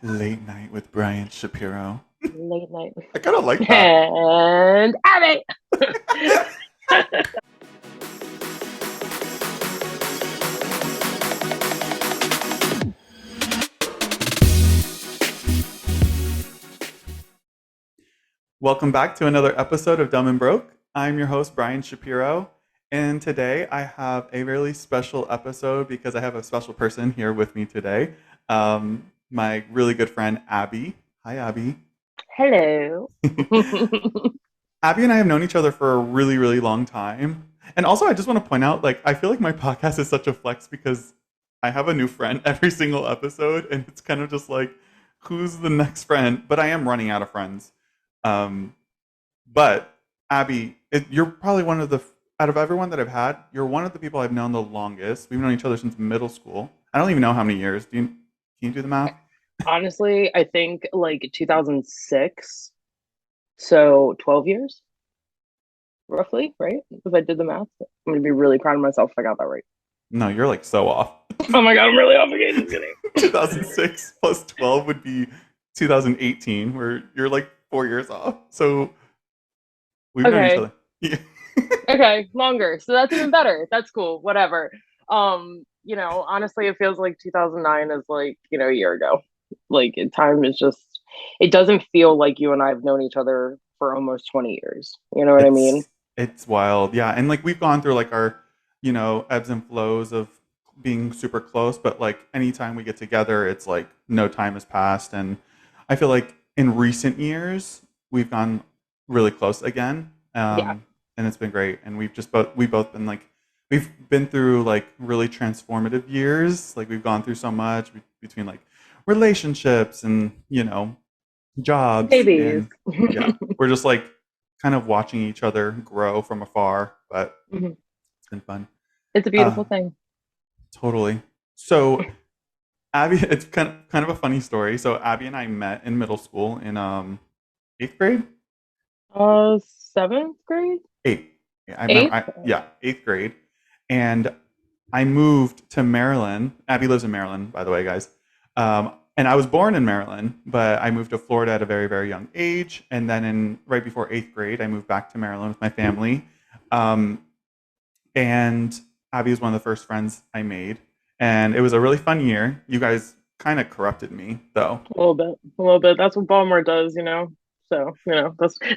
Late night with Bryan Shapiro. Late night. I kind of like that. And Abbie. Welcome back to another episode of Dumb and Broke. I'm your host, Bryan Shapiro. And today I have a really special episode because I have a special person here with me today. My really good friend, Abbie. Hi, Abbie. Hello. Abbie and I have known each other for a really, really long time. And also, I just want to point out, I feel like my podcast is such a flex because I have a new friend every single episode, and it's kind of just like, who's the next friend? But I am running out of friends. Um, but Abbie, you're probably one of the out of everyone that I've had, you're one of the people I've known the longest. We've known each other since middle school. I don't even know how many years. Can you do the math? Honestly, I think like 2006. So 12 years, roughly, right? If I did the math, I'm going to be really proud of myself if I got that right. No, you're like so off. Oh my God, I'm really off again. Just kidding. 2006 plus 12 would be 2018, where you're like 4 years off. So we've known each Okay. other. Yeah. Okay. Longer. So that's even better. That's cool. Whatever. Honestly, it feels like 2009 is like, a year ago. Time is just, it doesn't feel like you and I have known each other for almost 20 years. You know what I mean? It's wild. Yeah. And like we've gone through like our, ebbs and flows of being super close, but like anytime we get together, it's like no time has passed. And I feel like in recent years, we've gone really close again. Yeah. And it's been great. And we both been like, we've been through like really transformative years. Like we've gone through so much between like relationships and, jobs. Babies. And yeah, we're just like kind of watching each other grow from afar, but Mhm. it's been fun. It's a Uh, beautiful thing. totally. So Abbie, it's kind of a funny story. So Abbie and I met in middle school in eighth grade. Seventh grade? Eighth. Yeah, I remember. Eighth? Yeah, eighth grade, and I moved to Maryland. Abbie lives in Maryland, by the way, guys. And I was born in Maryland, but I moved to Florida at a very, very young age. And then in right before eighth grade, I moved back to Maryland with my family. Um, and Abby was one of the first friends I made, and it was a really fun year. You guys kind of corrupted me, though. A little bit. A little bit. That's what Baltimore does. So,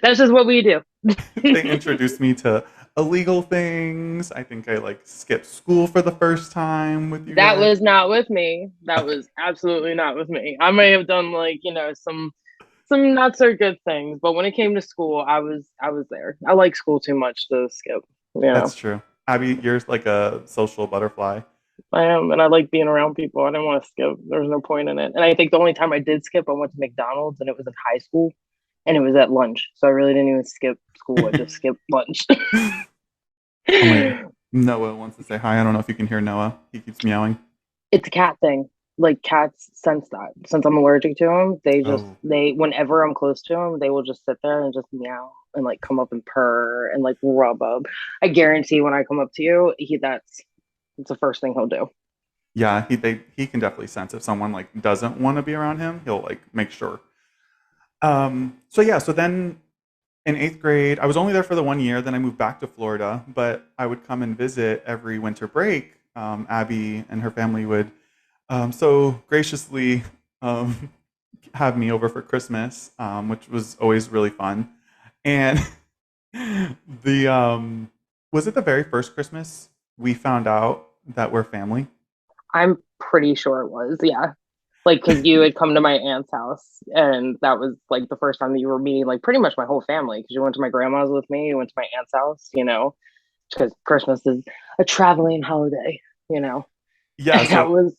that's just what we do. They introduced me to illegal things. I think I like skipped school for the first time with you That guys. was not with me. That Okay. was absolutely not with me. I may have done some not so good things, but when it came to school, I was there. I like school too much to skip. You know. That's true. Abby, you're like a social butterfly. I am, and I like being around people. I didn't want to skip. There was no point in it. And I think the only time I did skip, I went to McDonald's, and it was in high school, and it was at lunch. So I really didn't even skip school. I just skipped lunch. Oh my, Noah wants to say hi. I don't know if you can hear Noah. He keeps meowing. It's a cat thing. Like cats sense that. Since I'm allergic to them, Oh, whenever I'm close to them, they will just sit there and just meow and like come up and purr and like rub up. I guarantee when I come up to you, it's the first thing he'll do. yeah. He can definitely sense if someone like doesn't want to be around him. He'll like make sure. So yeah. So then in eighth grade, I was only there for the 1 year. Then I moved back to Florida, but I would come and visit every winter break. Abby and her family would so graciously um, have me over for Christmas, which was always really fun. And the was it the very first Christmas we found out that we're family? I'm pretty sure it was, yeah. Like, because you had come to my aunt's house, and that was like the first time that you were meeting like pretty much my whole family. Because you went to my grandma's with me, you went to my aunt's house, because Christmas is a traveling holiday. Yeah, And that so was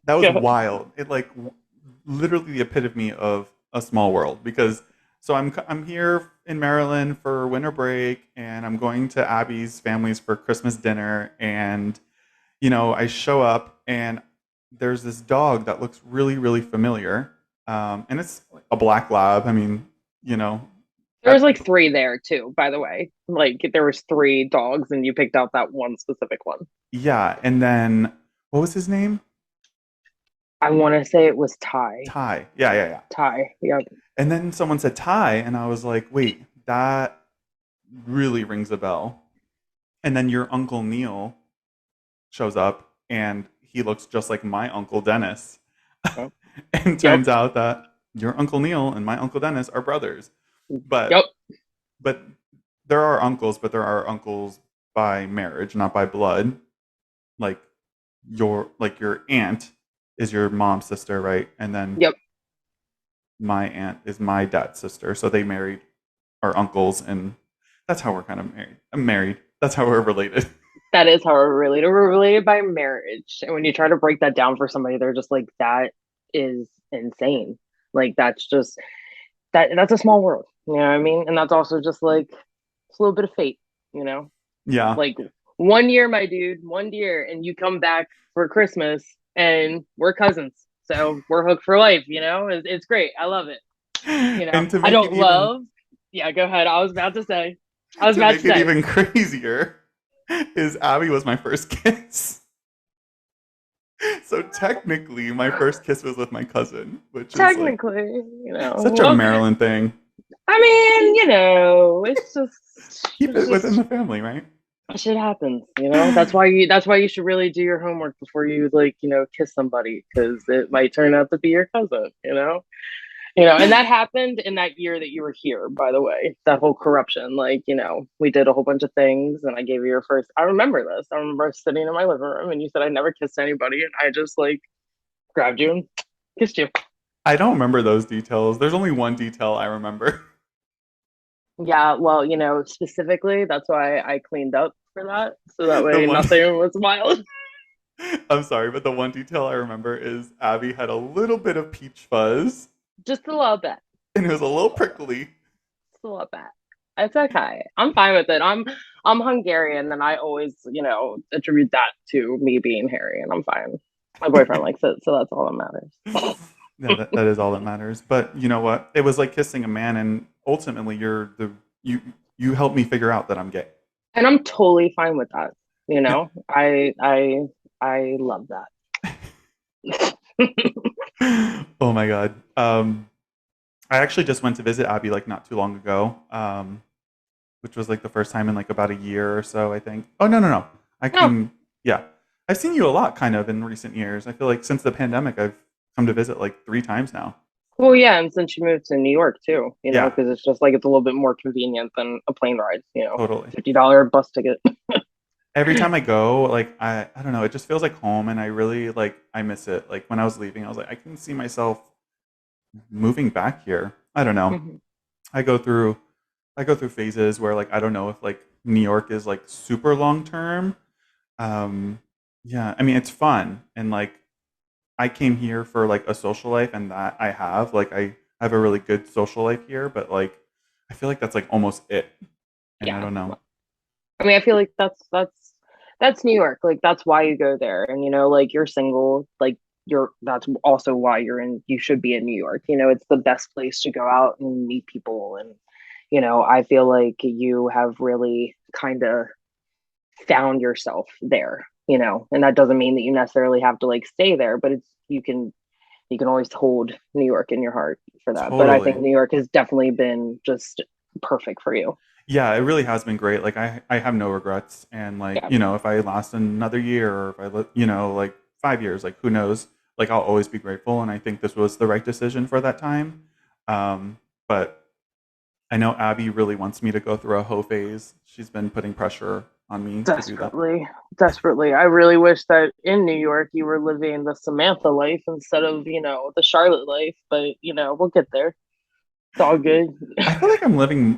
that was good. wild. It like literally the epitome of a small world because so I'm here in Maryland for winter break and I'm going to Abby's family's for Christmas dinner and I show up and there's this dog that looks really really familiar and it's a black lab. I mean, you know, There was that like three there too, by the way. Like there was three dogs, and you picked out that one specific one. yeah, and then what was his name? I want to say it was Ty. Ty. Yeah, yeah, yeah. Ty. Yep. And then someone said Ty, and I was like, wait, that really rings a bell. And then your uncle Neil shows up, and he looks just like my uncle Dennis. Yep. And Yep. turns out that your uncle Neil and my uncle Dennis are brothers. But Yep. but there are uncles, but there are uncles by marriage, not by blood. Like your aunt is your mom's sister, right? And then Yep. my aunt is my dad's sister. So they married our uncles, and that's how we're kind of married. I'm married. That's how we're related. That is how we're related. We're related by marriage. And when you try to break that down for somebody, they're just like, that is insane. Like that's just that's a small world. You know what I mean? And that's also just like it's a little bit of fate, you know? Yeah. Like 1 year, my dude, 1 year, and you come back for Christmas and we're cousins. So we're hooked for life, you know? It's great. I love it. You know, And to I make it don't even love, yeah, go ahead. I was about to say, I was to about to make it say, even crazier is Abbie was my first kiss. So technically my first kiss was with my cousin, which is like technically, you know, such a well, Maryland thing. I mean, you know, Keep it's it within just the family, right? shit happens, you know. That's why you should really do your homework before you like, kiss somebody because it might turn out to be your cousin, you know. And that happened in that year that you were here, by the way. That whole corruption, like, we did a whole bunch of things and I gave you your first. I remember this. I remember sitting in my living room and you said I never kissed anybody and I just like grabbed you and kissed you. I don't remember those details. There's only one detail I remember. Yeah, well, specifically, that's why I cleaned up for that. So that The way one nothing was wild. I'm sorry, but the one detail I remember is Abbie had a little bit of peach fuzz, Just a little bit. and it was a little prickly. Just a little bit. It's okay. I'm fine with it. I'm Hungarian and I always, attribute that to me being hairy and I'm fine. My boyfriend likes it, so that's all that matters. Yeah, that is all that matters. But you know what? It was like kissing a man, and ultimately, you you helped me figure out that I'm gay. And I'm totally fine with that. I love that. Oh my god. I actually just went to visit Abbie like not too long ago, which was like the first time in like about a year or so, I think. Oh no, no, no. I No. came. Yeah, I've seen you a lot, kind of in recent years. I feel like since the pandemic, I've come to visit like 3 times now. Well, yeah, and since you moved to New York too, Yeah, because it's just like it's a little bit more convenient than a plane ride, totally. $50 bus ticket. Every time I go, like I don't know, it just feels like home, and I really like I miss it. Like when I was leaving, I was like, I can see myself moving back here. I don't know. Mhm. I go through I go through phases where like I don't know if like New York is like super long term. Um, yeah, I mean it's fun, and like I came here for like a social life, and that I have like I have a really good social life here, but like I feel like that's like almost it, and I Yeah. don't know. I mean, I feel like that's New York. Like that's why you go there. And like you're single, like that's also why you should be in New York. It's the best place to go out and meet people and I feel like you have really kind of found yourself there, and that doesn't mean that you necessarily have to like stay there, but it's you can always hold New York in your heart for that. But I think Totally. New York has definitely been just perfect for you. Yeah, it really has been great. Like I have no regrets, and like Yeah. if I last another year, or if I like 5 years, like who knows? Like I'll always be grateful, and I think this was the right decision for that time. But I know Abby really wants me to go through a hoe phase. She's been putting pressure on me to do that. Desperately, desperately. I really wish that in New York you were living the Samantha life instead of, the Charlotte life, but we'll get there. It's all good. I feel like I'm living.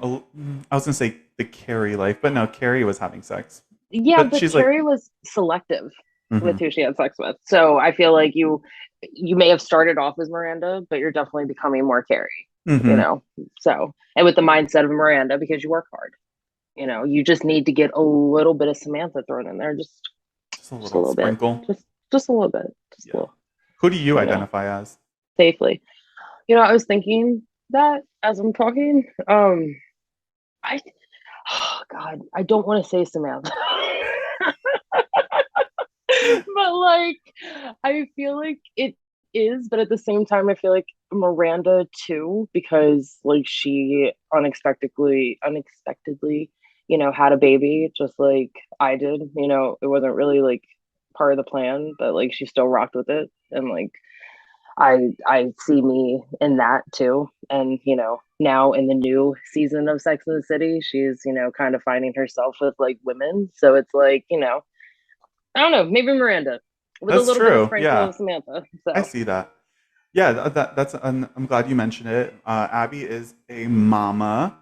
I was gonna say the Carrie life, but no, Carrie was having sex. Yeah, But but she's like, Carrie was selective with mhm, who she had sex with. So I feel like you may have started off as Miranda, but you're definitely becoming more Carrie, you mhm, know. So and with the mindset of Miranda because you work hard. You just need to get a little bit of Samantha thrown in there, just a just a little little bit. sprinkle. Just a little bit. Just a Yeah. little, Who do you you know, identify as? safely. I was thinking that as I'm talking. I oh God, I don't want to say Samantha. But like I feel like it is, but at the same time, I feel like Miranda too, because like she unexpectedly, had a baby, just like I did. It wasn't really like part of the plan, but like she still rocked with it, and like I see me in that too. And now in the new season of Sex and the City, she's kind of finding herself with like women. So it's like I don't know, maybe Miranda with a That's little bit of true. sprinkle Yeah, of Samantha. I So see that. Yeah, that's. I'm glad you mentioned it. Abby is a mama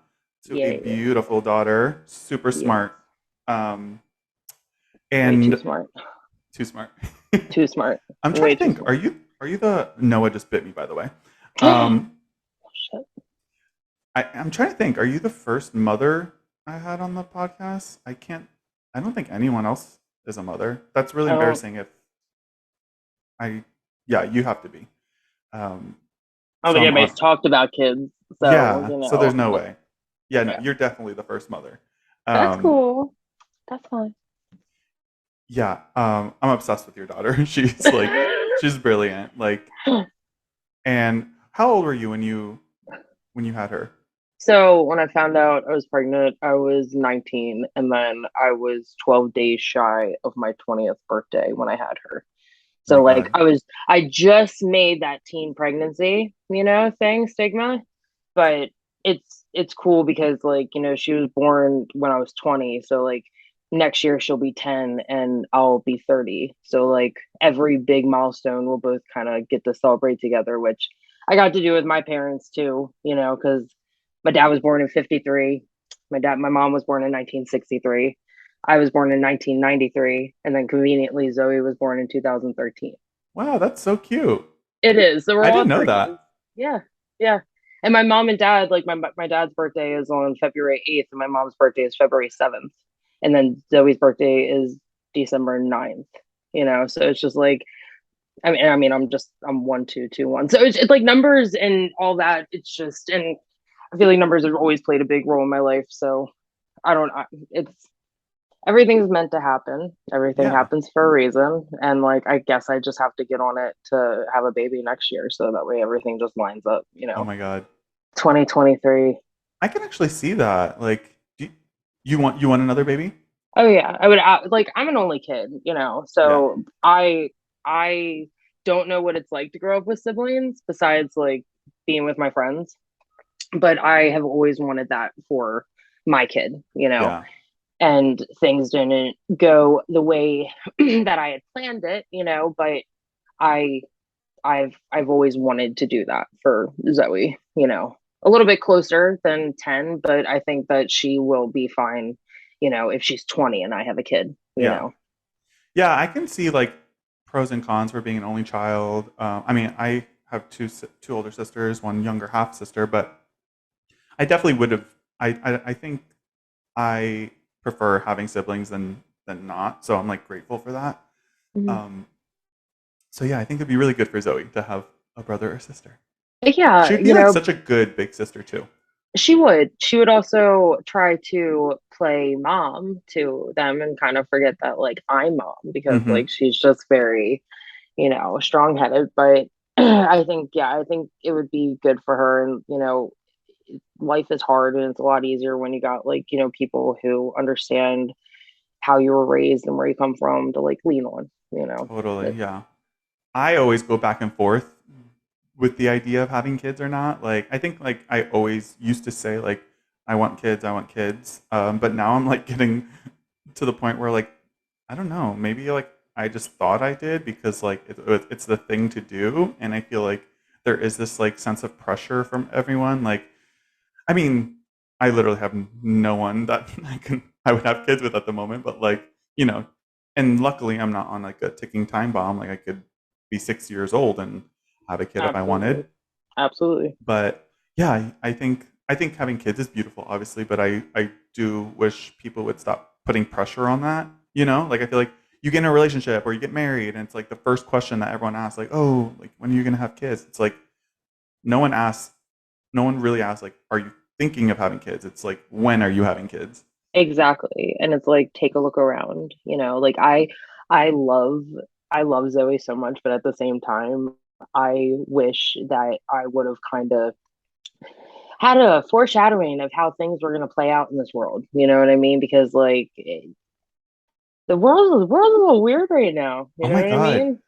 to a yeah, beautiful daughter, super yeah, smart, um, way too and smart, too smart. too smart, I'm trying way to too think. smart. Are you the Noah just bit me, by the way? Oh Um, shit. I'm trying to think. Are you the first mother I had on the podcast? I can't. I don't think anyone else is a mother. That's really Oh, embarrassing. If I, yeah, you have to be. Um, I don't so think I'm anybody's on. talked about kids, so Yeah. So there's no way. Yeah. No, yeah, you're definitely the first mother. that's Um, cool. That's fine. yeah. I'm obsessed with your daughter. She's brilliant. Like, and how old were you when you had her? So when I found out I was pregnant, I was 19, and then I was 12 days shy of my 20th birthday when I had her. My So like God. I just made that teen pregnancy, thing stigma, but it's cool because like, she was born when I was 20, so like next year she'll be 10 and I'll be 30. So like every big milestone we'll both kind of get to celebrate together, which I got to do with my parents too, cuz my dad was born in 53. My mom was born in 1963. I was born in 1993, and then conveniently Zoe was born in 2013. Wow, that's so cute. It is. So we're I all didn't know threes. that. Yeah. Yeah. And my mom and dad, like my dad's birthday is on February 8th, and my mom's birthday is February 7th. And then Zoe's birthday is December 9th. So it's just like I'm 1 2 2 1. So it's like numbers and all that. It's just, and I feel like numbers have always played a big role in my life. So I don't it's everything's meant to happen. Everything Yeah. happens for a reason. And like, I guess I just have to get on it to have a baby next year. So that way everything just lines up, Oh my God. 2023. I can actually see that. Like, you want another baby? Oh yeah. I would, like, I'm an only kid, Yeah. so I don't know what it's like to grow up with siblings besides like being with my friends. But I have always wanted that for my kid. Yeah. And things didn't go the way that I had planned it, but I I've always wanted to do that for Zoe, A little bit closer than 10, but I think that she will be fine, if she's 20 and I have a kid. Yeah. Yeah. I can see like pros and cons for being an only child. I mean, I have two older sisters, one younger half sister, but I definitely would have. I think I prefer having siblings than not. So I'm like grateful for that. Mhm. Um, so yeah, I think it'd be really good for Zoe to have a brother or sister. Yeah, She'd be like such a good big sister too. she would also ttry to play mom to them and kind of forget that like I'm mom, because Hmm. like she's just very, strong headed. But I think it would be good for her. And, life is hard, and it's a lot easier when you got like, people who understand how you were raised and where you come from to like lean on. Totally, But, yeah. I always go back and forth with the idea of having kids or not. Like, I think like I always used to say like I want kids, I want kids. But now I'm like getting to the point where like I don't know, maybe like I just thought I did because like it's the thing to do, and I feel like there is this like sense of pressure from everyone. Like, I mean, I literally have no one that I would have kids with at the moment, but like, you know, and luckily I'm not on like a ticking time bomb. Like I could be 6 years old and have a kid if I wanted. absolutely. Absolutely. But yeah, I think having kids is beautiful, obviously, but I do wish people would stop putting pressure on that. You know, like I feel like you get in a relationship or you get married, and it's like the first question that everyone asks, like, oh, like when are you gonna have kids? It's like no one asks, no one really asks, like, are you thinking of having kids? It's like, when are you having kids? Exactly. And it's like, take a look around, like I love Zoe so much, but at the same time, I wish that I would have kind of had a foreshadowing of how things were going to play out in this world. You know what I mean? Because like the world's a little weird right now. You Oh know my what I God. mean?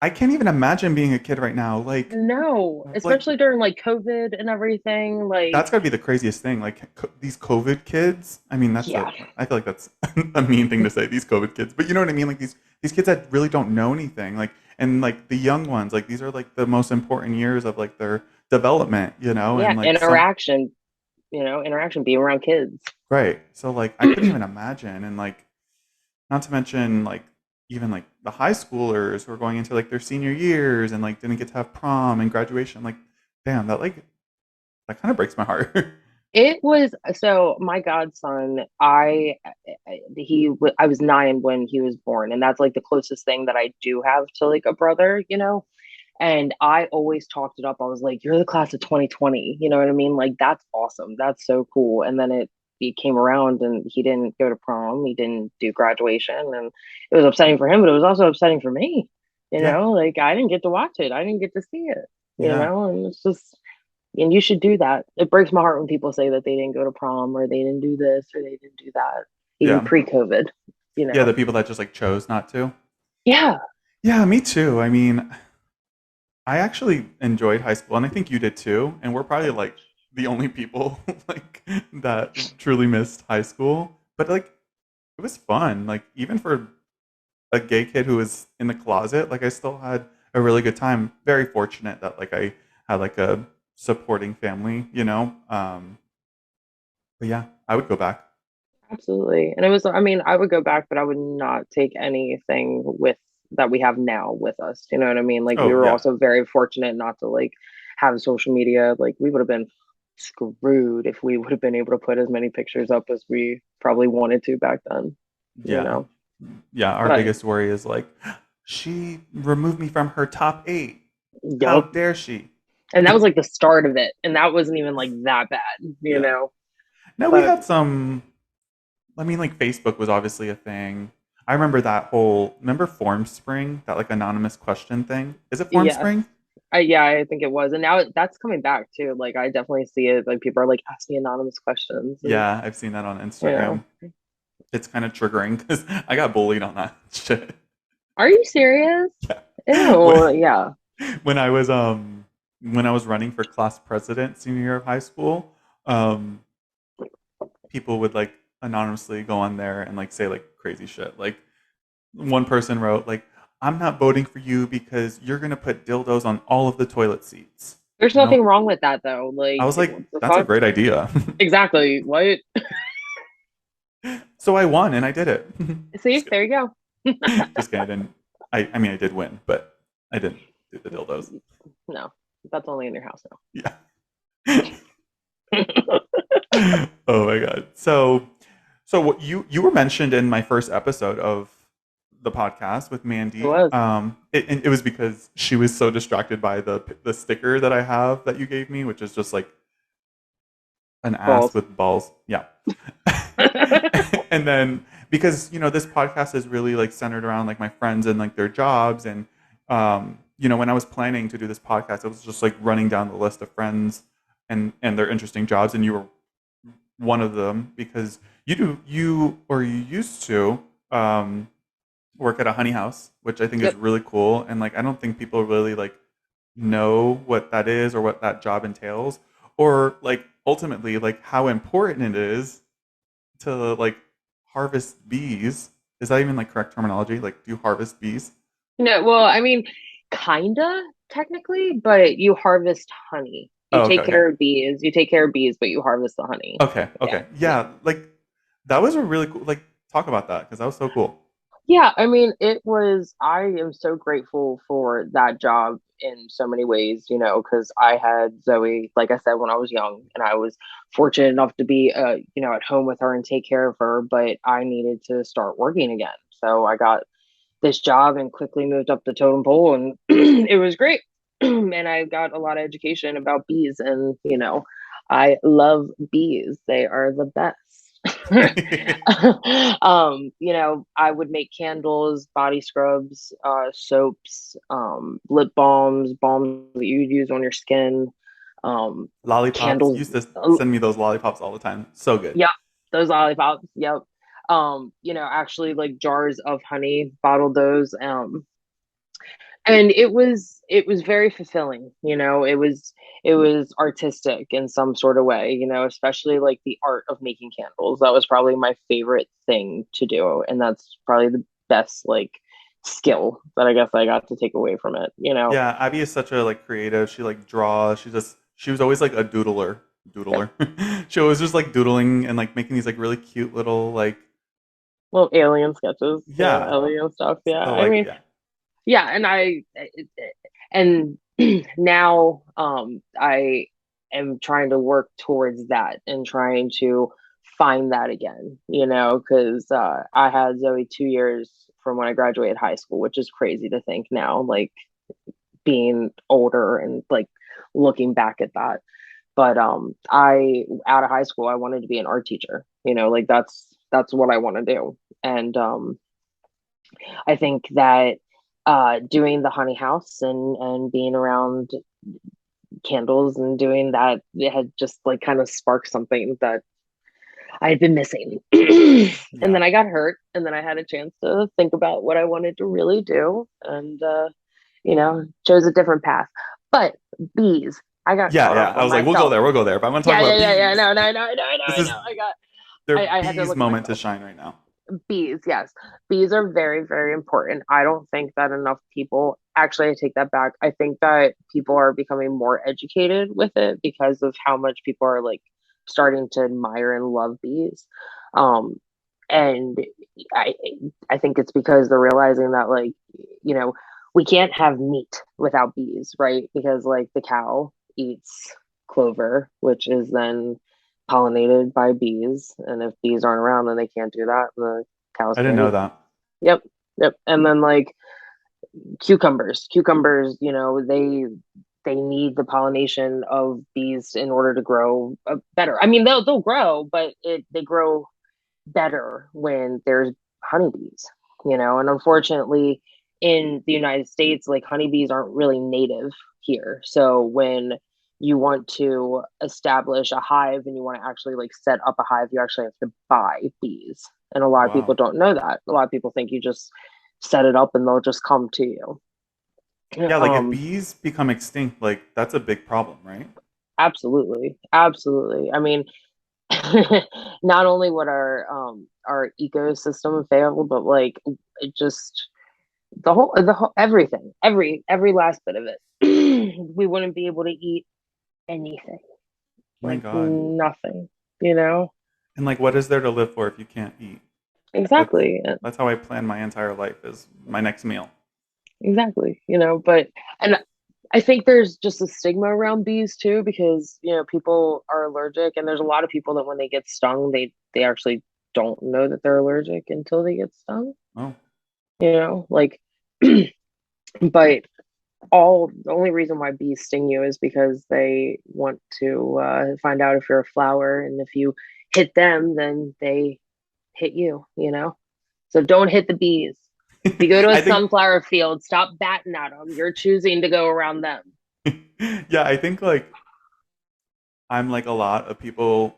I can't even imagine being a kid right now. No, Like especially during like COVID and everything. Like, that's got to be the craziest thing. Like these COVID kids. I mean, yeah, I feel like that's a mean thing to say. These COVID kids, but you know what I mean. Like these kids that really don't know anything. Like and like the young ones. Like these are like the most important years of like their development. You know, yeah, and like some interaction. Interaction, being around kids. right. So like I couldn't even imagine. And like not to mention like even like the high schoolers who are going into like their senior years and like didn't get to have prom and graduation. Like damn, that kind of breaks my heart. It was so my godson. I was 9 when he was born, and that's like the closest thing that I do have to like a brother. And I always talked it up. I was like, "You're the class of 2020." You know what I mean? Like that's awesome. That's so cool. And then he came around and he didn't go to prom. He didn't do graduation, and it was upsetting for him, but it was also upsetting for me. Yeah, Like I didn't get to watch it. I didn't get to see it. yeah, And it's just and you should do that. It breaks my heart when people say that they didn't go to prom or they didn't do this or they didn't do that, even yeah, pre-COVID, you yeah. know. The people that just like chose not to. Yeah, Yeah, me too. I mean, I actually enjoyed high school, and I think you did too. And we're probably like the only people like that truly missed high school. But like, it was fun. Like even for a gay kid who was in the closet, like I still had a really good time. Very fortunate that like I had like a supporting family, you know. But yeah, I would go back. absolutely. And it was, I mean, I would go back, but I would not take anything with that we have now with us. You know what I mean? Like we Oh were yeah, also very fortunate not to like have social media. Like we would have been screwed if we would have been able to put as many pictures up as we probably wanted to back then, you yeah, know. yeah. Our But biggest worry is like, she removed me from her top 8. How yup. dare she? And that was like the start of it. And that wasn't even like that bad, you Yeah. know. No, we But had some. I mean, like Facebook was obviously a thing. I remember that whole. Remember Form Spring, that like anonymous question thing. Is it Form yes, Spring? I think it was. And now that's coming back too. Like I definitely see it. Like people are like asking anonymous questions and Yeah, I've seen that on you Instagram. know. It's kind of triggering because I got bullied on that shit. Are you serious? Yeah. Ew, When, yeah. when I was when I was running for class president senior year of high school, um people would like anonymously go on there and like say like crazy shit. Like one person wrote like, "I'm not voting for you because you're gonna put dildos on all of the toilet seats." There's And nothing wrong with that though. I Like was like, what the "That's a fuck? great idea." Exactly. What? So I won and I did it. See, Just there you go. kidding. Just kidding. I didn't. I mean, I did win, but I didn't do the dildos. No, that's only in your house Yeah. now. Oh my god. So what you were mentioned in my first episode of the podcast with It Mandy. was. It was because she was so distracted by the sticker that I have that you gave me, which is just like an ass Balls. with balls. Yeah. And then because this podcast is really like centered around like my friends and like their jobs and when I was planning to do this podcast, it was just like running down the list of friends and their interesting jobs, and you were one of them because you used to work at a honey house, which I think is Yep. really cool. And like, I don't think people really like know what that is or what that job entails, or like ultimately like how important it is to like harvest bees. Is that even like correct terminology? Like, do you harvest bees? No, well, I mean, kinda technically, but you harvest honey. You Oh, okay, take okay, care of bees. You take care of bees, but you harvest the honey. okay, Yeah. okay. Yeah. Yeah, like that was a really cool. Like, talk about that because that was so cool. Yeah, I mean, I am so grateful for that job in so many ways, because I had Zoe, like I said, when I was young, and I was fortunate enough to be, at home with her and take care of her, but I needed to start working again. So I got this job and quickly moved up the totem pole, and it was great. And I got a lot of education about bees, and, I love bees. They are the best. I would make candles, body scrubs, soaps, lip balms, balms that you'd use on your skin, Lollipops. You candles. used to send me those lollipops all the time. So good. Yep, those lollipops. Yep. Actually like jars of honey, bottled those. And it was very fulfilling, it was artistic in some sort of way, especially like the art of making candles. That was probably my favorite thing to do, and that's probably the best like skill that I guess I got to take away from it. Yeah, Abby is such a like creative. She like draws. She was always like a doodler. Yep. Doodler. She was just like doodling and like making these like really cute little like Well, alien sketches, yeah. alien stuff, yeah, So I like mean, yeah. yeah. And now I am trying to work towards that and trying to find that again, because I had Zoe 2 years from when I graduated high school, which is crazy to think now, like being older and like looking back at that. But I out of high school I wanted to be an art teacher, like that's what I want to do. And I think that doing the honey house and being around candles and doing that, it had just like kind of sparked something that I had been missing. And Yeah. then I got hurt, and then I had a chance to think about what I wanted to really do, and chose a different path. But bees, I got Yeah, caught yeah. up I on was like, myself. we'll go there. But I'm gonna talk Yeah, yeah, about yeah, yeah. bees. No, no, no, no, no, This I is know. I got. their I had to bees look at moment to myself. shine right now. Bees, yes. Bees are very, very important. I don't think that enough people, actually, I take that back. I think that people are becoming more educated with it because of how much people are like starting to admire and love bees. Um, and I, I think it's because they're realizing that, like, you know, we can't have meat without bees, right? Because, like, the cow eats clover, which is then pollinated by bees, and if bees aren't around, then they can't do that. The cows I didn't can't know eat. that. Yep, yep. And then like cucumbers, they need the pollination of bees in order to grow better. I mean, they'll grow, but they grow better when there's honeybees. And unfortunately, in the United States, like honeybees aren't really native here. So when you want to establish a hive and you want to actually like set up a hive, you actually have to buy bees. And a lot of people Wow. don't know that. A lot of people think you just set it up and they'll just come to you. Yeah, like if Um, bees become extinct, like that's a big problem, right? Absolutely, absolutely. I mean, not only would our ecosystem fail, but like it just the whole everything, every last bit of it. We wouldn't be able to eat anything, Oh my like God. nothing, you know? And like, what is there to live for if you can't eat? That's Exactly. that's how I plan my entire life is my next meal. Exactly. But and I think there's just a stigma around bees too, because people are allergic, and there's a lot of people that when they get stung, they actually don't know that they're allergic until they get stung. Oh, Like, but all the only reason why bees sting you is because they want to find out if you're a flower, and if you hit them, then they hit you. So don't hit the bees. If you go to a I think sunflower field, stop batting at them. You're choosing to go around them. yeah, I think like I'm like a lot of people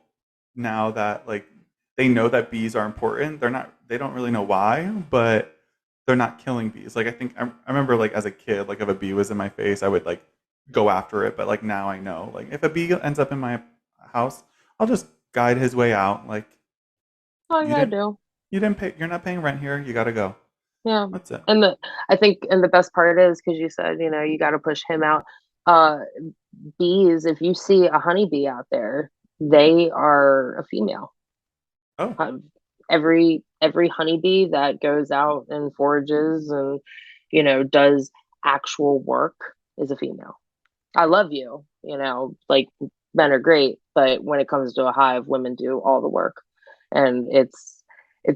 now that like they know that bees are important. They don't really know why, but they're not killing bees. Like I remember like as a kid, like if a bee was in my face, I would like go after it. But like now I know, like if a bee ends up in my house, I'll just guide his way out. Like All you you gotta didn't do. you didn't pay. You're not paying rent here. You gotta go. Yeah. That's it. And I think, and the best part is because you said, you got to push him out. Uh, Bees, if you see a honeybee out there, they are a female. Oh Um, every honeybee that goes out and forages and does actual work is a female. I love you, like men are great, but when it comes to a hive, women do all the work. And it's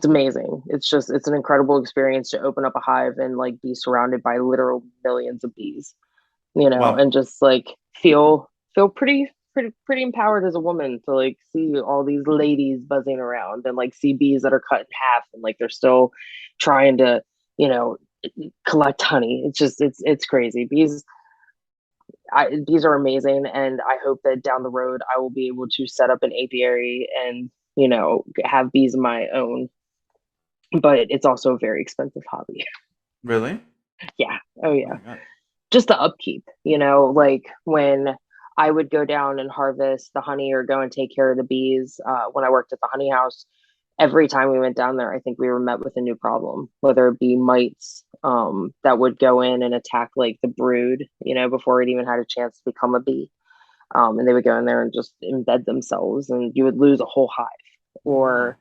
amazing. It's an incredible experience to open up a hive and like be surrounded by literal millions of bees, wow. and just like feel pretty pretty empowered as a woman to like see all these ladies buzzing around and like see bees that are cut in half and like they're still trying to, you know, collect honey. It's just it's crazy. Bees are amazing, and I hope that down the road I will be able to set up an apiary and have bees of my own. But it's also a very expensive hobby. Really? Yeah. Oh Oh yeah. my god. Just the upkeep, like when I would go down and harvest the honey or go and take care of the bees when I worked at the honey house. Every time we went down there, I think we were met with a new problem, whether it be mites that would go in and attack like the brood, before it even had a chance to become a bee. And they would go in there and just embed themselves, and you would lose a whole hive. Wow. Or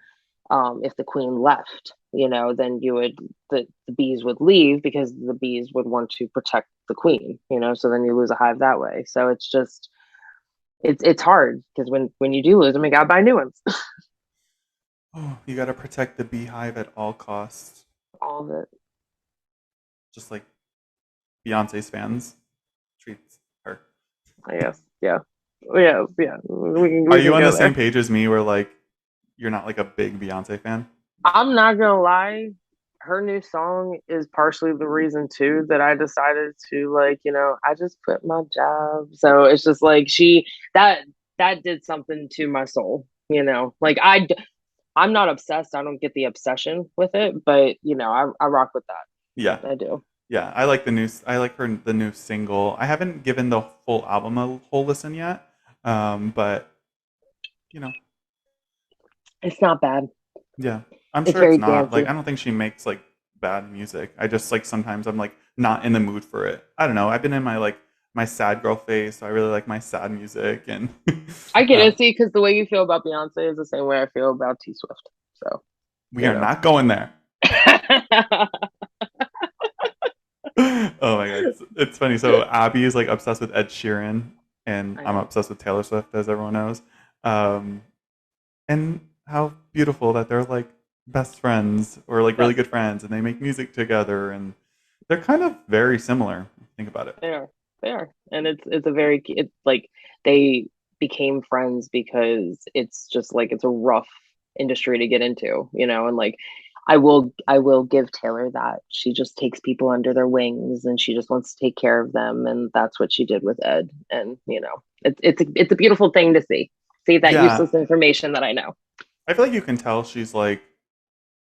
if the queen left, then the bees would leave because the bees would want to protect the queen, so then you lose a hive that way. So it's hard because when you do lose them, you gotta buy new ones. Oh, you got to protect the beehive at all costs, All of it. just like Beyonce's fans treats her. I guess. Yeah. Yeah. Yeah. Are We you can on the go same there. page as me where like you're not like a big Beyonce fan? I'm not gonna lie. Her new song is partially the reason too that I decided to I just quit my job. So it's just like that that did something to my soul. Like I'm not obsessed. I don't get the obsession with it, but I rock with Yeah. that. I do. Yeah, I like the new. I like her the new single. I haven't given the full album a whole listen yet, but you know, It's not bad. yeah, I'm It's sure it's very not. Like, dancey. I don't think she makes like bad music. I just like sometimes I'm like not in the mood for it. I don't know. I've been in my like my sad girl phase, so I really like my sad music, and I get uh, it. See, because the way you feel about Beyonce is the same way I feel about T Swift. So, we you are know. not going there. Oh my god, it's funny. So Abby is like obsessed with Ed Sheeran, and I I'm know. obsessed with Taylor Swift, as everyone knows. Um, and how beautiful that they're like best friends or like really Yes, good friends, and they make music together, and they're kind of very similar. Think about it. they are. They are. And it's like they became friends because it's just like it's a rough industry to get into, and like I will give Taylor that. She just takes people under their wings and she just wants to take care of them, and that's what she did with Ed. And it's a beautiful thing to see that Yeah, useless information that I know. I feel like you can tell she's like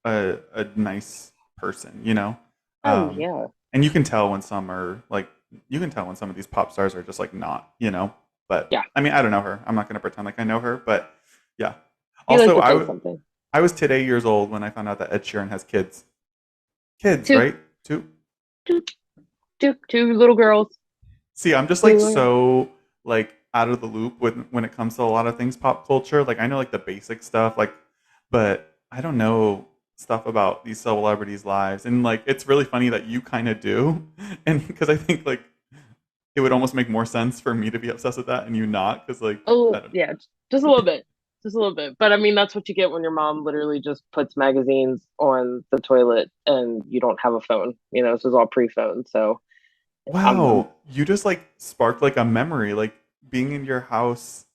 a nice person, you know. Oh Um, yeah. and you can tell when some are like you can tell when some of these pop stars are just like not, you know. But Yeah. I mean, I don't know her. I'm not going to pretend like I know her, but yeah. You like Also, to think something. I was today years old when I found out that Ed Sheeran has kids. Kids, Two, right? Two. two, two little girls. See, I'm just like Two. so like out of the loop when it comes to a lot of things pop culture. Like I know like the basic stuff, like, but I don't know stuff about these celebrities' lives. And like it's really funny that you kind of do, and because I think like it would almost make more sense for me to be obsessed with that and you not, because like I Oh don't know. yeah, just a little bit, just a little bit. But I mean, that's what you get when your mom literally just puts magazines on the toilet and you don't have a phone. This is all pre-phone. So I'm Wow, you just like sparked like a memory, like being in your house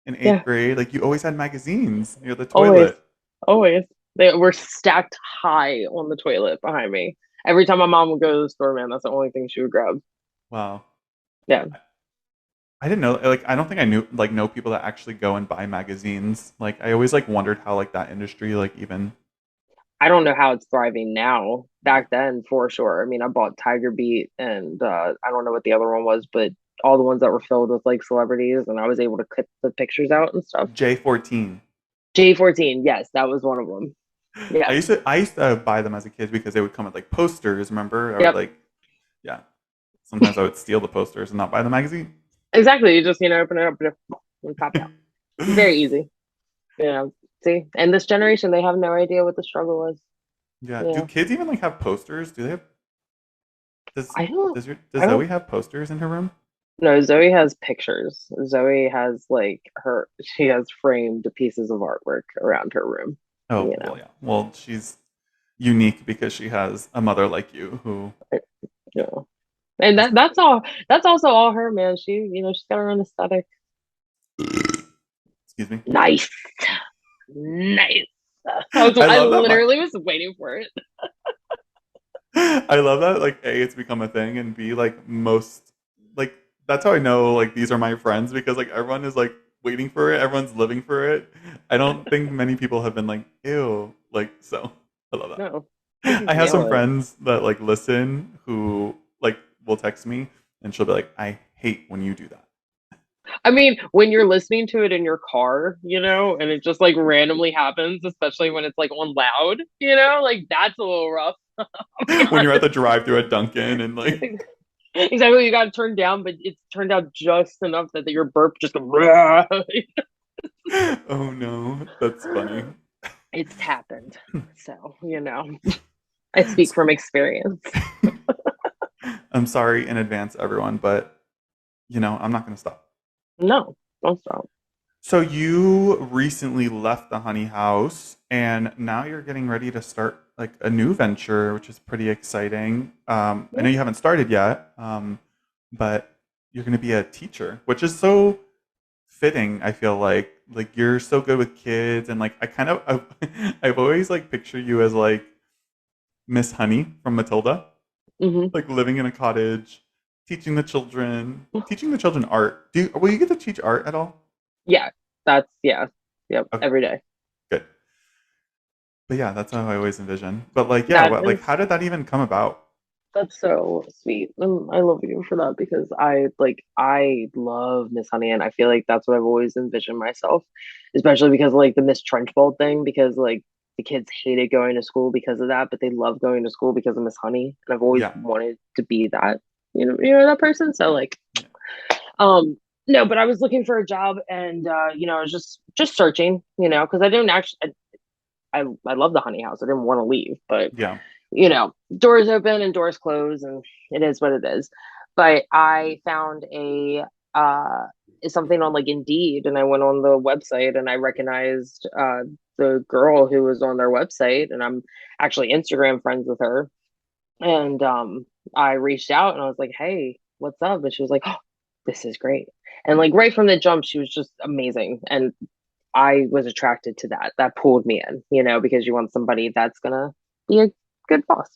in eighth yeah, grade. Like you always had magazines near the always, toilet. always. They were stacked high on the toilet behind me. Every time my mom would go to the store, man, that's the only thing she would grab. Wow. Yeah, I didn't know. Like, I don't think I knew like know people that actually go and buy magazines. Like, I always like wondered how like that industry like even. I don't know how it's thriving now. Back then, for sure. I mean, I bought Tiger Beat, and I don't know what the other one was, but all the ones that were filled with like celebrities, and I was able to clip the pictures out and stuff. J14. J14, yes, that was one of them. Yeah. I used to buy them as a kid because they would come with like posters. Remember? I would Yep. like yeah. Sometimes I would steal the posters and not buy the magazine. Exactly. You just open it up and pop it out. Very easy. See, and this generation, they have no idea what the struggle was. Yeah. Do Yeah. kids even like have posters? Do they have? Does I don't. does I Zoe don't. have posters in her room? No, Zoe has pictures. Zoe has like she has framed pieces of artwork around her room. Oh You well, know. yeah. Well, she's unique because she has a mother like you who Yeah. And has. that's all. That's also all her, man. She's got her own aesthetic. Excuse me. Nice. Nice. I I love that. literally was waiting for it. I love that. Like, A, it's become a thing, and B, like most, like that's how I know like these are my friends because like everyone is like waiting for it. Everyone's living for it. I don't think many people have been like, ew, like so. I love that. No, I think you I have some nail it. friends that like listen who like will text me and she'll be like, I hate when you do that. I mean, when you're listening to it in your car, and it just like randomly happens, especially when it's like on loud, like that's a little rough. I'll be When you're at honest. the drive through at Dunkin' and like, Exactly, you got to turn down, but it's turned out just enough that your burp just oh no, that's funny. it's happened. So, I speak from experience. I'm sorry in advance, everyone, but I'm not going to stop. No, don't stop. So you recently left the honey house and now you're getting ready to start like a new venture, which is pretty exciting. I Yeah. know you haven't started yet, but you're going to be a teacher, which is so fitting. I feel like you're so good with kids and like I've always like pictured you as like Miss Honey from Matilda, Hmm. like living in a cottage, teaching the children art. Will you get to teach art at all? Yeah, yeah. Yep, Okay, every day. good. But yeah, that's how I always envision. But like, yeah, That what like is how did that even come about? That's so sweet. I love you for that because I love Miss Honey and I feel like that's what I've always envisioned myself, especially because like the Miss Trenchbolt thing because like the kids hated going to school because of that, but they love going to school because of Miss Honey, and I've always Yeah, wanted to be that, that person. So like, yeah, um, no, but I was looking for a job and I was just searching, because I didn't actually I love the Honey House. I didn't want to leave, but yeah. doors open and doors close, and it is what it is. But I found a something on like Indeed, and I went on the website and I recognized the girl who was on their website, and I'm actually Instagram friends with her. And I reached out and I was like, "Hey, what's up?" And she was like, "Oh, this is great." And like right from the jump, she was just amazing, and I was attracted to that. That pulled me in, because you want somebody that's gonna be a good boss.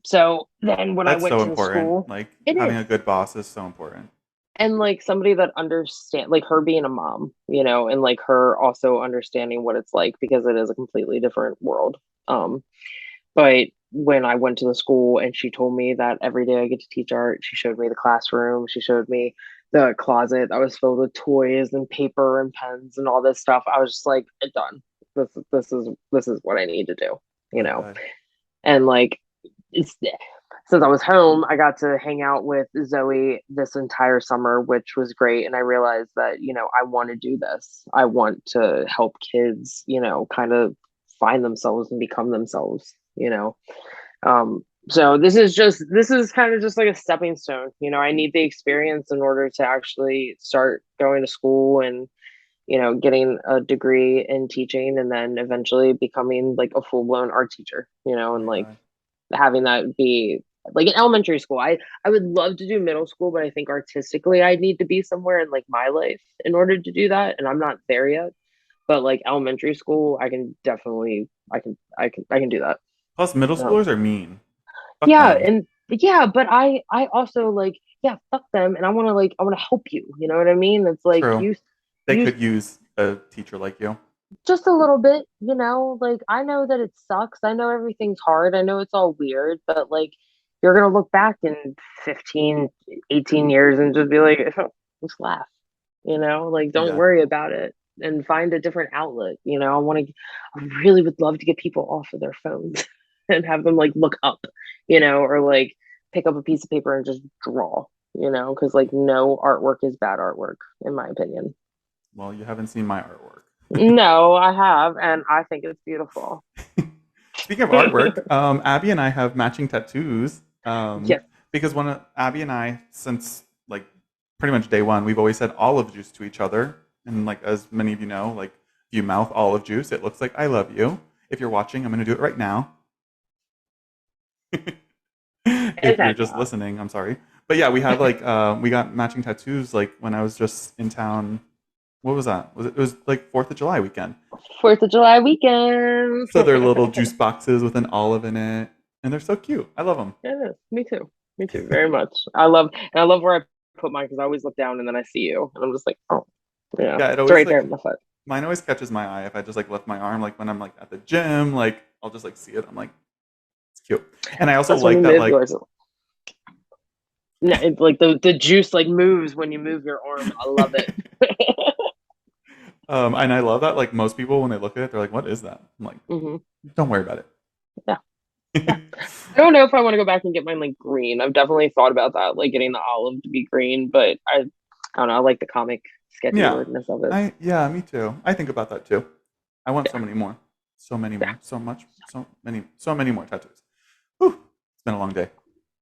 So then when I That's went so to the important. school, Like it having is. a good boss is so important. And like somebody that understand like her being a mom, and like her also understanding what it's like because it is a completely different world. Um, but when I went to the school and she told me that every day I get to teach art, she showed me the classroom, she showed me the closet that was filled with toys and paper and pens and all this stuff. I was just like, it's done. This is what I need to do, you Oh know. god. And like it's since I was home, I got to hang out with Zoe this entire summer, which was great. And I realized that, I want to do this. I want to help kids, kind of find themselves and become themselves. So this is kind of just like a stepping stone. I need the experience in order to actually start going to school and, getting a degree in teaching and then eventually becoming like a full blown art teacher, Oh and my like god. having that be like in elementary school. I would love to do middle school, but I think artistically I need to be somewhere in like my life in order to do that, and I'm not there yet. But like elementary school, I can definitely I can do that. Plus middle Um, schoolers are mean. Fuck yeah, them. and yeah, but I also like yeah, fuck them, and I want to help you. You know what I mean? It's like True. They you could use a teacher like you. just a little bit, like I know that it sucks. I know everything's hard. I know it's all weird, but like you're going to look back in 15, 18 years and just be like, just laugh, like don't Yeah. worry about it and find a different outlet. I really would love to get people off of their phones and have them like look up, or like pick up a piece of paper and just draw, because like no artwork is bad artwork, in my opinion. Well, you haven't seen my artwork. No, I have, and I think it's beautiful. Speaking of artwork, Abby and I have matching tattoos. Yes. Because one of Abby and I, since like pretty much day one, we've always said olive juice to each other. And like as many of you know, like if you mouth olive juice, it looks like I love you. If you're watching, I'm gonna do it right now. Is If you're that just listening, I'm sorry. But yeah, we have like we got matching tattoos like when I was just in town. what was that? Was it was like 4th of July weekend. 4th of July weekend. So they're little juice boxes with an olive in it, and they're so cute. I love them. Yeah, me too. Me too, very much. I love where I put mine because I always look down and then I see you, and I'm just like, oh, yeah, Yeah, it it's always right there like in my foot. mine always catches my eye if I just like lift my arm, like when I'm like at the gym, like I'll just like see it. I'm like, it's cute. And I also That's when you like that move like yours. No, it's like the juice like moves when you move your arm. I love it. and I love that like most people when they look at it, they're like, what is that? I'm like, hmm don't worry about Yeah, yeah. it. I don't know if I want to go back and get mine like green. I've definitely thought about that, like getting the olive to be green, but I don't know. I like the comic sketchy Yeah. wordness of it. Yeah, me too. I think about that too. I want so Yeah, many more. So many yeah. more. So many more tattoos. Whew. It's been a long day.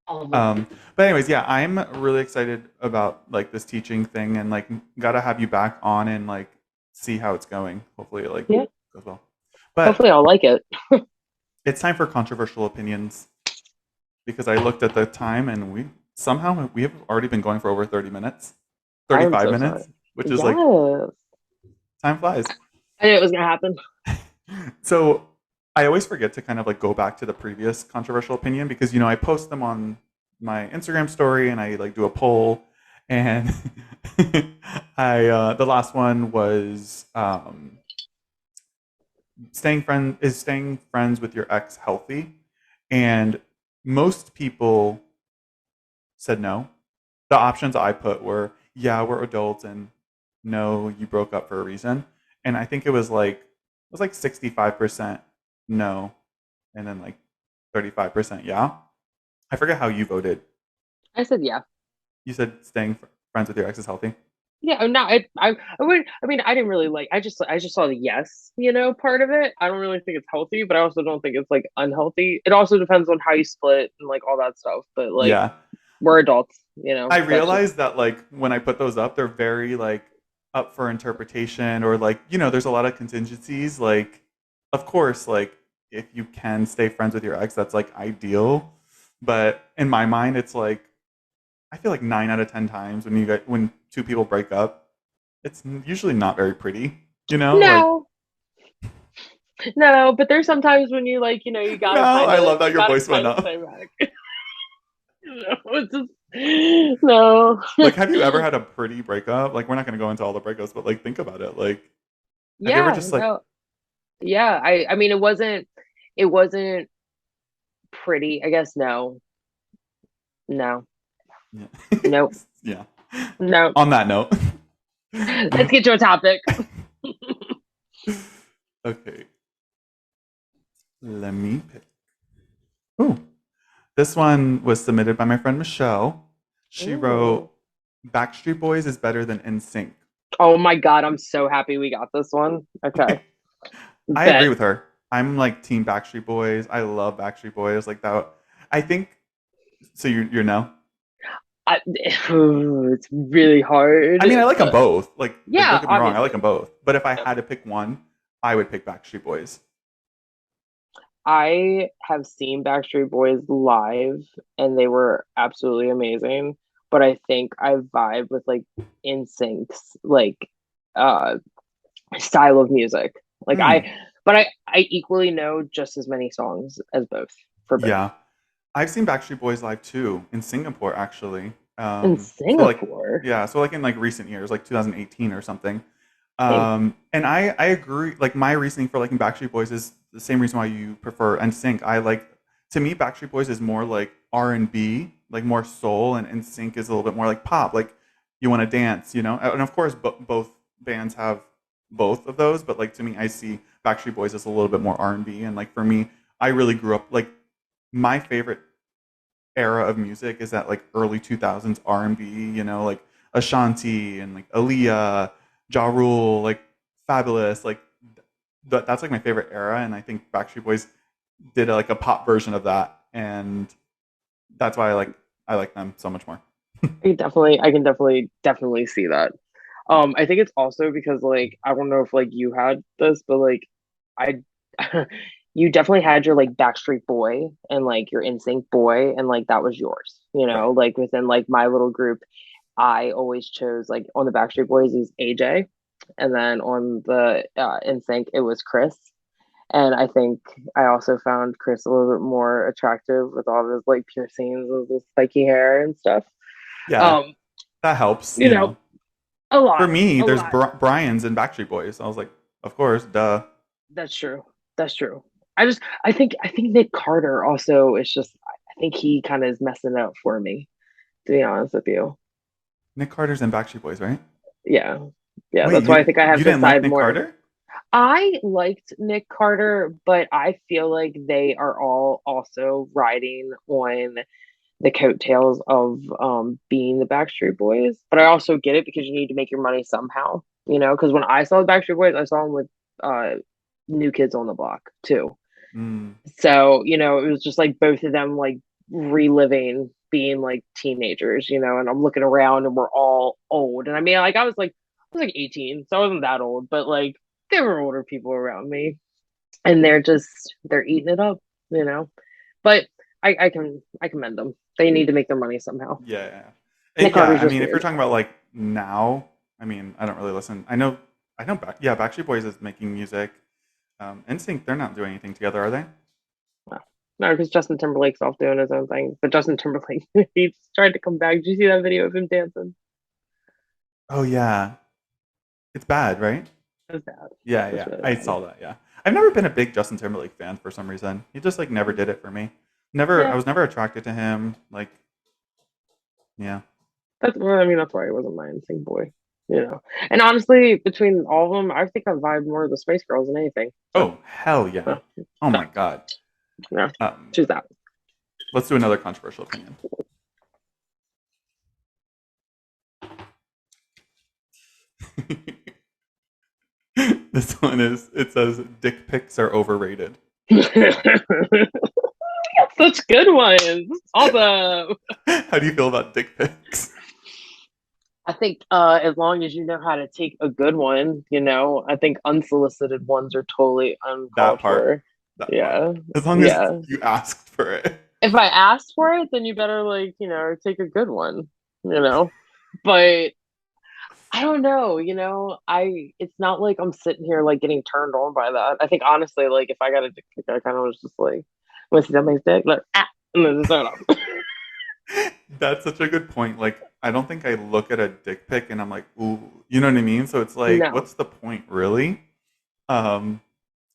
Um, Um, but anyways, yeah, I'm really excited about like this teaching thing and like gotta have you back on and like see how it's going. Hopefully it like yeah. goes well. But Hopefully, I'll like it. it's time for controversial opinions because I looked at the time and we have already been going for over 30 minutes. I'm 35 so sorry. minutes, which is like Yes, time flies. I knew it was gonna happen. So I always forget to kind of like go back to the previous controversial opinion because I post them on my Instagram story and I like do a poll and I the last one was staying friends with your ex healthy, and most people said no. The options I put were yeah, we're adults, and no, you broke up for a reason. And I think it was like 65% no, and then like 35% yeah. I forget how you voted. I said yeah. You said friends with your ex is healthy. Yeah, no, I would. I mean, I didn't really like. I just saw the yes, part of it. I don't really think it's healthy, but I also don't think it's like unhealthy. It also depends on how you split and like all that stuff. But like, Yeah. we're adults, I That's just realized that like when I put those up, they're very like up for interpretation or like, there's a lot of contingencies. Like, of course, like if you can stay friends with your ex, that's like ideal. But in my mind, it's like I feel like 9 out of 10 times when two people break up, it's usually not very pretty. Like no, no. But there's sometimes when you like, you no, gotta kind I of, love that you your gotta voice went kind of up. stay back. It's just no. Like, have you ever had a pretty breakup? Like, we're not going to go into all the breakups, but like, think about it. Like, have you ever Yeah, just like, no, yeah. I mean, it wasn't pretty. I guess no, no, yeah, no, yeah. no. On that note, Let's get to a topic. okay, let me pick. Ooh, this one was submitted by my friend Michelle. She wrote, Ooh. "Backstreet Boys is better than NSYNC." Oh my God, I'm so happy we got this one. Okay. I agree Bet. with her. I'm like Team Backstreet Boys. I love Backstreet Boys. Like that. I think so. You're no. It's really hard. I mean, I like them both. Like don't Yeah, get me wrong, I like obviously. them both. But if I Yep. had to pick one, I would pick Backstreet Boys. I have seen Backstreet Boys live and they were absolutely amazing. But I think I vibe with like NSYNC's like uh style of music. Like Hmm. I equally know just as many songs as both for both. Yeah, I've seen Backstreet Boys live too in Singapore actually. In So like Singapore. yeah, so like in like recent years, like 2018 or something. Hey, And I agree. Like my reasoning for liking Backstreet Boys is the same reason why you prefer NSYNC. To me Backstreet Boys is more like R&B, like more soul, and NSYNC is a little bit more like pop. Like you want to dance. And of course both bands have both of those. But like to me, I see Backstreet Boys as a little bit more R&B. And like for me, I really grew up like my favorite era of music is that like early 2000s R&B, like Ashanti and like Aaliyah, Ja Rule, like Fabulous, like that's like my favorite era, and I think Backstreet Boys did like a pop version of that, and that's why I like them so much more. I can definitely see that. I think it's also because like I don't know if like you had this, but like I you definitely had your like Backstreet Boy and like your NSYNC boy, and like that was yours. Right. Like within like my little group, I always chose like on the Backstreet Boys is AJ. and then on the NSYNC it was Chris. And I think I also found Chris a little bit more attractive with all of his like piercings of his spiky hair and stuff. Yeah, Um, that helps, you you know, know. a For lot, me, a there's lot. Brian's and Backstreet Boys. I was like, of course, duh. That's true. That's true. I think Nick Carter also is just I think he kind of is messing it up for me, to be honest with you. Nick Carter's and Backstreet Boys, right? Yeah. Yeah, Wait, that's why I you think I have you to didn't like side Nick more. Carter? I liked Nick Carter, but I feel like they are all also riding on the coattails of being the Backstreet Boys. But I also get it because you need to make your money somehow, you know. Because when I saw the Backstreet Boys, I saw them with uh, New Kids on the Block too. Mm, So you know, it was just like both of them like reliving being like teenagers, you know. And I'm looking around, and we're all old. And I mean, like I was like 18, so I wasn't that old, but like there were older people around me, and they're eating it up, you know. But I commend them. They need to make their money somehow. yeah, yeah. Nick Yeah, Carter's I just mean, if you're weird. talking about like now, I mean, I don't really listen. I know. Yeah, Backstreet Boys is making music. NSYNC, they're not doing anything together, are they? No, no, because Justin Timberlake's off doing his own thing. But Justin Timberlake, he's tried to come back. Did you see that video of him dancing? Oh yeah, it's bad, right? It was bad. Yeah, It was yeah, really I bad. saw that. Yeah, I've never been a big Justin Timberlake fan for some reason. He just like never did it for me. Never, I Yeah, was never attracted to him. Like, yeah. that's well, I mean that's why he wasn't my instinct boy, you know. And honestly, between all of them, I think I vibe more with the Space Girls than anything. So, Oh hell yeah. uh, Oh so my god. yeah, Um, choose that. let's do another controversial opinion. This one is. It says dick pics are overrated. Such good ones. Awesome. How do you feel about dick pics? I think as long as you know how to take a good one, you know, I think unsolicited ones are totally That uncalled part. for. That part. Yeah. As long as Yeah. you asked for it. If I asked for it, then you better like, you know, take a good one, you know. But I don't know, you know, it's not like I'm sitting here like getting turned on by that. I think honestly, like if I got a dick pic, I kind of was just like, want to see somebody's dick? Like, ah, and then just turn it off. That's such a good point. Like, I don't think I look at a dick pic and I'm like, ooh, you know what I mean? So it's like, No. what's the point, really? Um,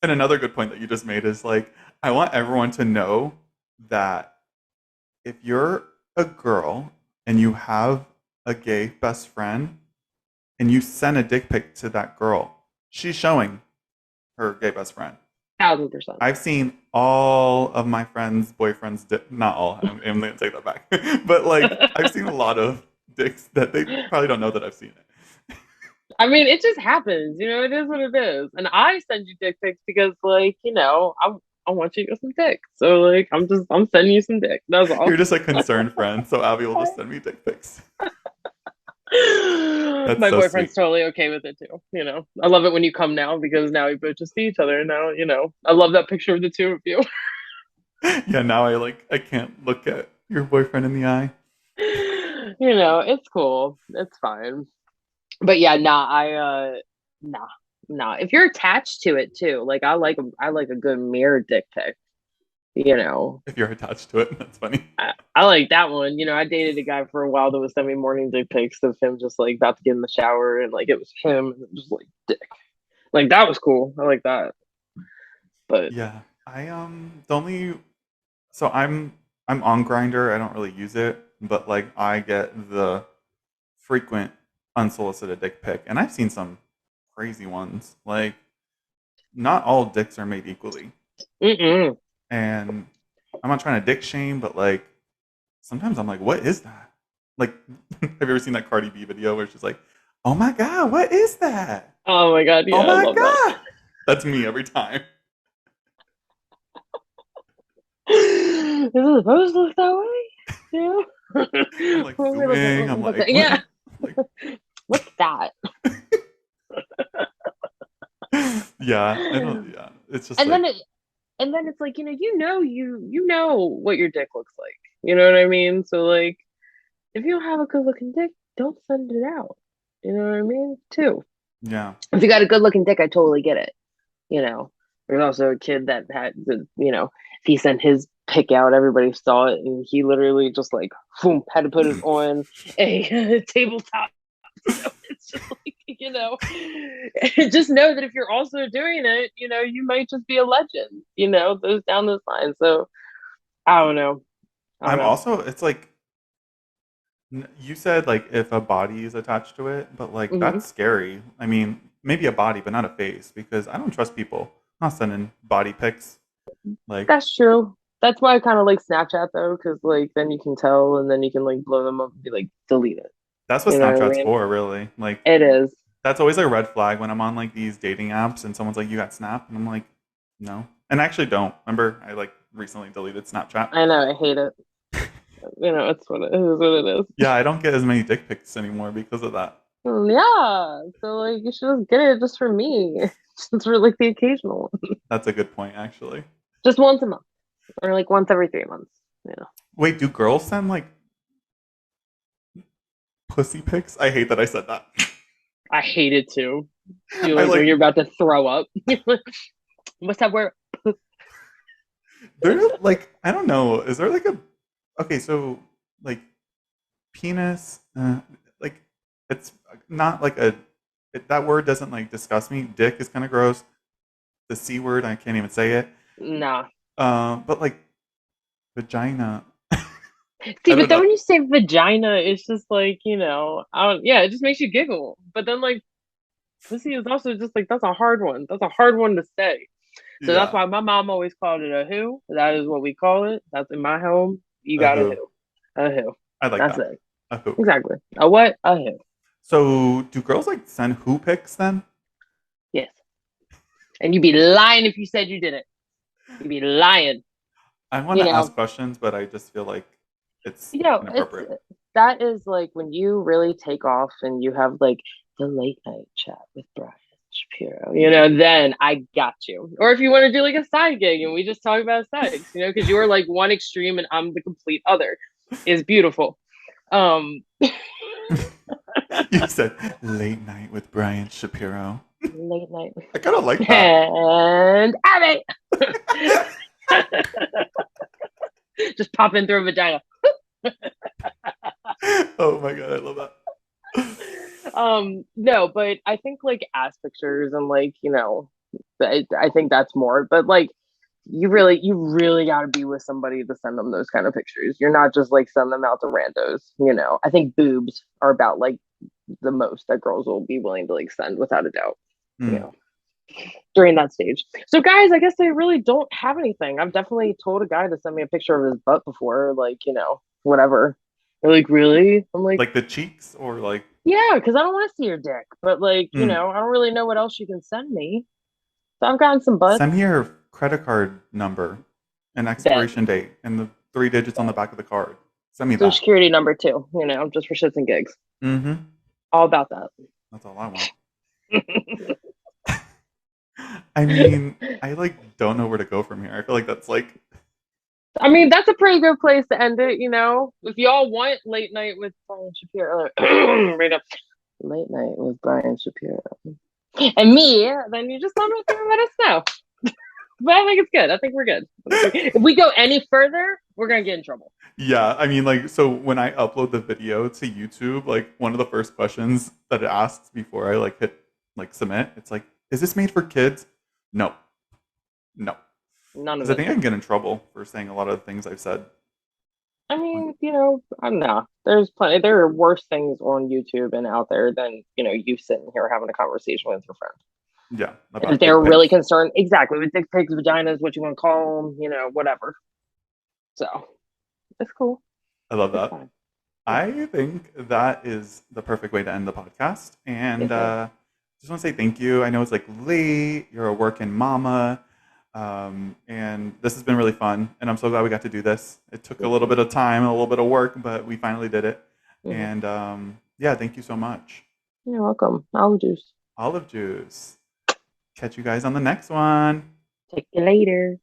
and another good point that you just made is like, I want everyone to know that if you're a girl and you have a gay best friend and you send a dick pic to that girl, she's showing her gay best friend. 1000%. I've seen all of my friends' boyfriends, not all, I'm going to take that back, but like, I've seen a lot of dicks that they probably don't know that I've seen it. I mean, it just happens, you know, it is what it is. And I send you dick pics because, like, you know, I want you to get some dick. So, like, I'm sending you some dick. That's You're all. just a concerned friend, so Abby will just send me dick pics. That's My so boyfriend's sweet. totally okay with it too. You know, I love it when you come now because now we both just see each other. And now, you know, I love that picture of the two of you. Yeah, now I can't look at your boyfriend in the eye. You know, it's cool. It's fine. But yeah, nah, nah. If you're attached to it too, like I like a good mirror dick pic. You know, If you're attached to it, that's funny. I like that one. You know, I dated a guy for a while that was sending me morning dick pics of him just like about to get in the shower and like it was him and it was just like dick. Like that was cool. I like that. But Yeah, the only so I'm on Grinder. I don't really use it, but like I get the frequent unsolicited dick pic, and I've seen some crazy ones. Like not all dicks are made equally, mm-mm. and I'm not trying to dick shame, but like sometimes I'm like, what is that? Like, have you ever seen that Cardi B video where she's like, oh my god, what is that? Oh my god, Oh yeah, I my love that. god, that's me every time. Is it supposed to look that way? I'm Yeah. like What are we looking zooming. I'm like, what? yeah. Like, What's that? yeah, I don't. Yeah, it's just And like, then it and then it's like, you know what your dick looks like. You know what I mean? So like if you don't have a good looking dick, don't send it out. You know what I mean? Too. Yeah. If you got a good looking dick, I totally get it. You know, there's also a kid that had the, if he sent his pick out, everybody saw it, and he literally just like, boom, had to put it on a tabletop. So it's just like, just know that if you're also doing it, you might just be a legend, those down this line. So I don't know. I don't I'm know. also, it's like, you said like if a body is attached to it, but like Hmm. that's scary. I mean, maybe a body, but not a face, because I don't trust people. I'm not sending body pics. Like, That's true. That's why I kind of like Snapchat though, because like then you can tell, and then you can like blow them up and be like, delete it. that's what You know what I Snapchat's mean? for, really. Like, It is. that's always a red flag when I'm on like these dating apps and someone's like, "You got Snap," and I'm like, "No," and I actually don't. Remember, I like recently deleted Snapchat. I know. I hate it. It's what it is. What it is. Yeah, I don't get as many dick pics anymore because of that. Yeah. So like, you should just get it just for me, just for like the occasional one, That's a good point, actually. just once a month or like once every 3 months. You know. Wait, do girls send like pussy pics? I hate that I said that. I hate it too. You I like when like you're about to throw up. What's that word? there like I don't know. Is there like a okay? So like penis, like it's not like that word doesn't like disgust me. Dick is kind of gross. The c word I can't even say it. Nah. But like vagina, See, I but don't then know. when you say vagina, it's just like, yeah, it just makes you giggle. But then like pussy is also just like that's a hard one. That's a hard one to say. So that's Yeah, why my mom always called it a who. That is what we call it. That's in my home. You a got a who. who. A who. I like That's that. it. A who. Exactly. A what? A who. So do girls like send who pics then? Yes. And you'd be lying if you said you didn't. You'd be lying. I want You to ask know, questions, but I just feel like it's it's inappropriate. that is like when you really take off and you have like the late night chat with Bryan Shapiro, then I got you. Or if you want to do like a side gig and we just talk about sex, because you're like one extreme and I'm the complete other, is beautiful. Um, You said late night with Bryan Shapiro. late night I kind of like that. and Abbie just pop in through a vagina. Oh my god, I love that. No, but I think like ass pictures and like I think that's more, but like you really got to be with somebody to send them those kind of pictures. You're not just like send them out to randos. I think boobs are about like the most that girls will be willing to like send without a doubt you Mm. know during that stage. So guys, I guess they really don't have anything. I've definitely told a guy to send me a picture of his butt before, like whatever. They're like, really? I'm like, Like the cheeks or like yeah, because I don't want to see your dick, but like mm. I don't really know what else you can send me. So I've gotten some butts. Send me your credit card number and Bet. expiration date and the three digits on the back of the card. Send me Social that. security number too, just for shits and gigs. Mm-hmm. All about that. That's all I want. I mean, I like don't know where to go from here. I feel like that's like I mean, that's a pretty good place to end it. If y'all want late night with Bryan Shapiro, right up. Late night with Bryan Shapiro. And me, then you just let us know. But I think it's good. I think we're good. If we go any further, we're gonna get in trouble. yeah, I mean like so when I upload the video to YouTube, like one of the first questions that it asks before I like hit like submit, it's like, is this made for kids? No. No. None of Because I it. think I can get in trouble for saying a lot of the things I've said. I mean, I don't know. There's plenty. There are worse things on YouTube and out there than you sitting here having a conversation with your friend. Yeah, And if about they're dick really pics. concerned, exactly with dick pics, vaginas, what you want to call them, whatever. So it's cool. I love It's that. fine. Yeah. I think that is the perfect way to end the podcast. And Yes, sir. just want to say thank you. I know it's like late, you're a working mama. And this has been really fun. And I'm so glad we got to do this. It took a little bit of time, a little bit of work, but we finally did it. Mm-hmm. And yeah, thank you so much. You're welcome. Olive juice. Olive juice. Catch you guys on the next one. Take you later.